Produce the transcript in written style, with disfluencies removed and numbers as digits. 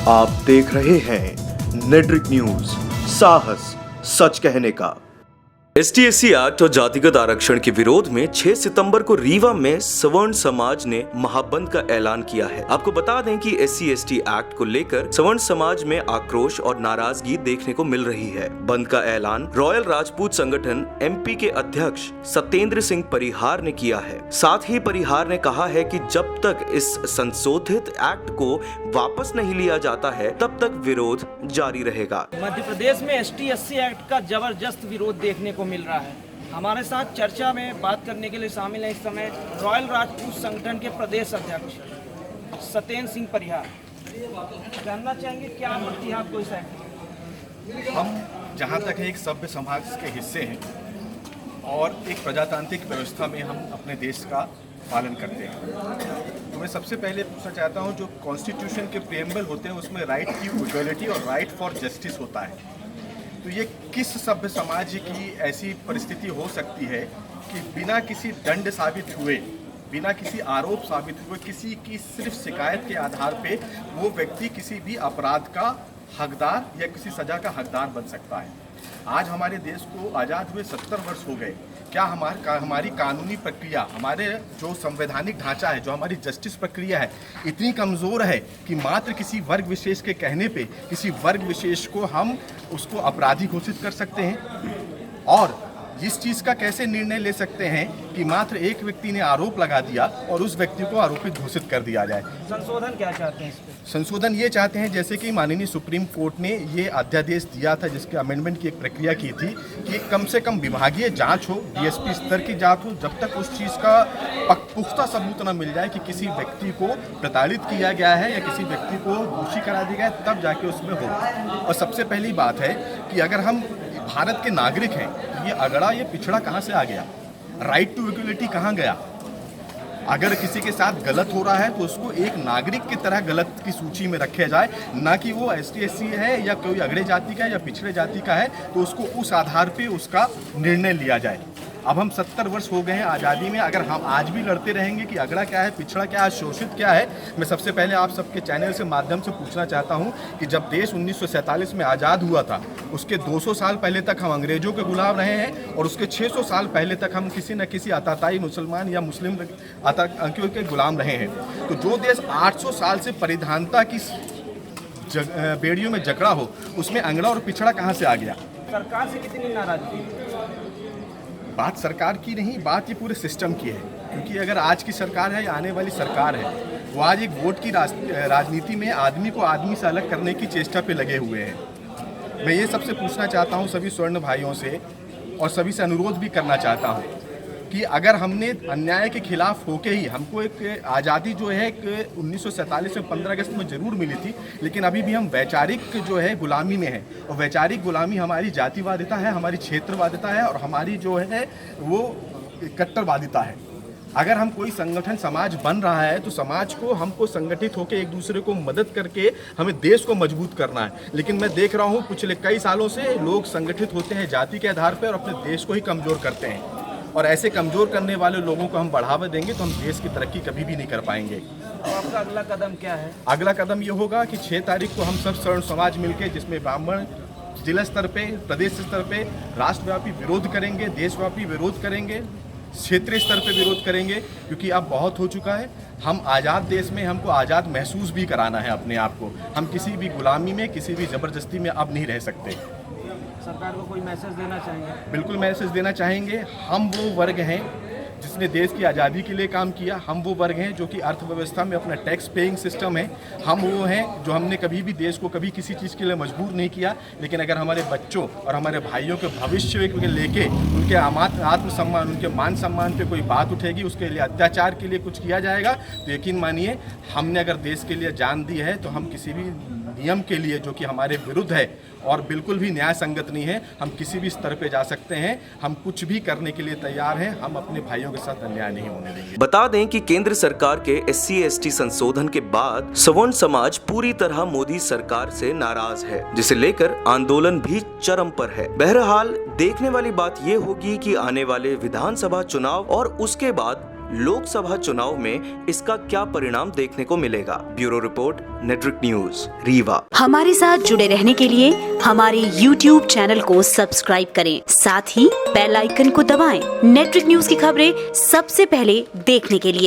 आप देख रहे हैं नेट्रिक न्यूज, साहस सच कहने का। ST/SC एक्ट और जातिगत आरक्षण के विरोध में 6 सितंबर को रीवा में सवर्ण समाज ने महाबंद का ऐलान किया है। आपको बता दें कि SC/ST एक्ट को लेकर सवर्ण समाज में आक्रोश और नाराजगी देखने को मिल रही है। बंद का ऐलान रॉयल राजपूत संगठन MP के अध्यक्ष सत्येंद्र सिंह परिहार ने किया है। साथ ही परिहार ने कहा है कि जब तक इस संशोधित एक्ट को वापस नहीं लिया जाता है तब तक विरोध जारी रहेगा। मध्य प्रदेश में ST/SC एक्ट का जबरदस्त विरोध देखने को मिल रहा है। हमारे साथ चर्चा में बात करने के लिए शामिल है इस समय रॉयल राजपूत संगठन के प्रदेश अध्यक्ष सत्येंद्र सिंह परिहार। जानना चाहेंगे क्या लगती है आपको इस एक्ट? हम जहाँ तक है एक सभ्य समाज के हिस्से हैं और एक प्रजातांत्रिक व्यवस्था में हम अपने देश का पालन करते हैं। तो मैं सबसे पहले पूछना चाहता हूँ, जो कॉन्स्टिट्यूशन के प्रिएम्बल होते हैं उसमें राइट की इक्वलिटी और राइट फॉर जस्टिस होता है। तो ये किस सभ्य समाज की ऐसी परिस्थिति हो सकती है कि बिना किसी दंड साबित हुए, बिना किसी आरोप साबित हुए, किसी की सिर्फ शिकायत के आधार पे वो व्यक्ति किसी भी अपराध का हकदार या किसी सजा का हकदार बन सकता है। आज हमारे देश को आज़ाद हुए 70 वर्ष हो गए। क्या हमारी कानूनी प्रक्रिया, हमारे जो संवैधानिक ढांचा है, जो हमारी जस्टिस प्रक्रिया है, इतनी कमज़ोर है कि मात्र किसी वर्ग विशेष के कहने पे किसी वर्ग विशेष को हम उसको अपराधी घोषित कर सकते हैं? और इस चीज़ का कैसे निर्णय ले सकते हैं कि मात्र एक व्यक्ति ने आरोप लगा दिया और उस व्यक्ति को आरोपित घोषित कर दिया जाए? संशोधन क्या चाहते हैं इस पे? संशोधन ये चाहते हैं, जैसे कि माननीय सुप्रीम कोर्ट ने ये अध्यादेश दिया था, जिसके अमेंडमेंट की एक प्रक्रिया की थी कि कम से कम विभागीय जांच हो, DSP स्तर की जांच हो, जब तक उस चीज़ का पुख्ता सबूत न मिल जाए कि किसी व्यक्ति को प्रताड़ित किया गया है या किसी व्यक्ति को दोषी करा दिया गया है, तब जाके उसमें हो। और सबसे पहली बात है कि अगर हम भारत के नागरिक हैं, ये अगड़ा, ये पिछड़ा कहाँ से आ गया? राइट टू इक्वलिटी कहाँ गया? अगर किसी के साथ गलत हो रहा है तो उसको एक नागरिक की तरह गलत की सूची में रखा जाए, ना कि वो ST/SC है या कोई अगड़े जाति का है या पिछड़े जाति का है तो उसको उस आधार पे उसका निर्णय लिया जाए। अब हम 70 वर्ष हो गए हैं आज़ादी में, अगर हम आज भी लड़ते रहेंगे कि अगड़ा क्या है, पिछड़ा क्या है, शोषित क्या है। मैं सबसे पहले आप सबके चैनल से माध्यम से पूछना चाहता हूं कि जब देश 1947 में आज़ाद हुआ था, उसके 200 साल पहले तक हम अंग्रेजों के गुलाम रहे हैं और उसके 600 साल पहले तक हम किसी न किसी आताताई मुसलमान या मुस्लिम आतंकियों के गुलाम रहे हैं। तो जो देश 800 साल से परिधानता की बेड़ियों में जकड़ा हो, उसमें अंगड़ा और पिछड़ा कहाँ से आ गया? सरकार से कितनी नाराजगी? बात सरकार की नहीं, बात ये पूरे सिस्टम की है। क्योंकि अगर आज की सरकार है या आने वाली सरकार है, वो आज एक वोट की राजनीति में आदमी को आदमी से अलग करने की चेष्टा पे लगे हुए हैं। मैं ये सबसे पूछना चाहता हूँ सभी स्वर्ण भाइयों से, और सभी से अनुरोध भी करना चाहता हूँ कि अगर हमने अन्याय के खिलाफ होके ही, हमको एक आज़ादी जो है 1947 में 15 अगस्त में ज़रूर मिली थी, लेकिन अभी भी हम वैचारिक जो है गुलामी में है। और वैचारिक गुलामी हमारी जातिवादिता है, हमारी क्षेत्रवादिता है और हमारी जो है वो कट्टरवादिता है। अगर हम कोई संगठन समाज बन रहा है तो समाज को, हमको संगठित होकर एक दूसरे को मदद करके हमें देश को मजबूत करना है। लेकिन मैं देख रहा हूँ पिछले कई सालों से लोग संगठित होते हैं जाति के आधार पर और अपने देश को ही कमज़ोर करते हैं। और ऐसे कमज़ोर करने वाले लोगों को हम बढ़ावा देंगे तो हम देश की तरक्की कभी भी नहीं कर पाएंगे। तो आपका अगला कदम क्या है? अगला कदम ये होगा कि 6 तारीख को हम सब स्वर्ण समाज मिलकर, जिसमें ब्राह्मण जिला स्तर पे, प्रदेश स्तर पे राष्ट्रव्यापी विरोध करेंगे, देशव्यापी विरोध करेंगे, क्षेत्रीय स्तर पे विरोध करेंगे। क्योंकि अब बहुत हो चुका है। हम आज़ाद देश में, हमको आज़ाद महसूस भी कराना है अपने आप को। हम किसी भी गुलामी में, किसी भी ज़बरदस्ती में अब नहीं रह सकते। सरकार को कोई मैसेज देना चाहेंगे? बिल्कुल मैसेज देना चाहेंगे। हम वो वर्ग हैं जिसने देश की आज़ादी के लिए काम किया। हम वो वर्ग हैं जो कि अर्थव्यवस्था में अपना टैक्स पेइंग सिस्टम है। हम वो हैं जो हमने कभी भी देश को कभी किसी चीज़ के लिए मजबूर नहीं किया। लेकिन अगर हमारे बच्चों और हमारे भाइयों के भविष्य को लेके, उनके आत्मसम्मान, उनके मान सम्मान पे कोई बात उठेगी, उसके लिए अत्याचार के लिए कुछ किया जाएगा, तो यकीन मानिए हमने अगर देश के लिए जान दी है तो हम किसी भी नियम के लिए जो कि हमारे विरुद्ध है और बिल्कुल भी न्याय संगत नहीं है, हम किसी भी स्तर पे जा सकते हैं। हम कुछ भी करने के लिए तैयार हैं। हम अपने भाइयों के साथ अन्याय नहीं होने देंगे। बता दें कि केंद्र सरकार के SC/ST संशोधन के बाद सवर्ण समाज पूरी तरह मोदी सरकार से नाराज है, जिसे लेकर आंदोलन भी चरम पर है। बहरहाल देखने वाली बात ये होगी कि आने वाले विधानसभा चुनाव और उसके बाद लोकसभा चुनाव में इसका क्या परिणाम देखने को मिलेगा। Bureau report, network news, Rewa. हमारे साथ जुड़े रहने के लिए हमारे YouTube चैनल को सब्सक्राइब करें, साथ ही बेल आइकन को दबाएं। नेटवर्क न्यूज की खबरें सबसे पहले देखने के लिए।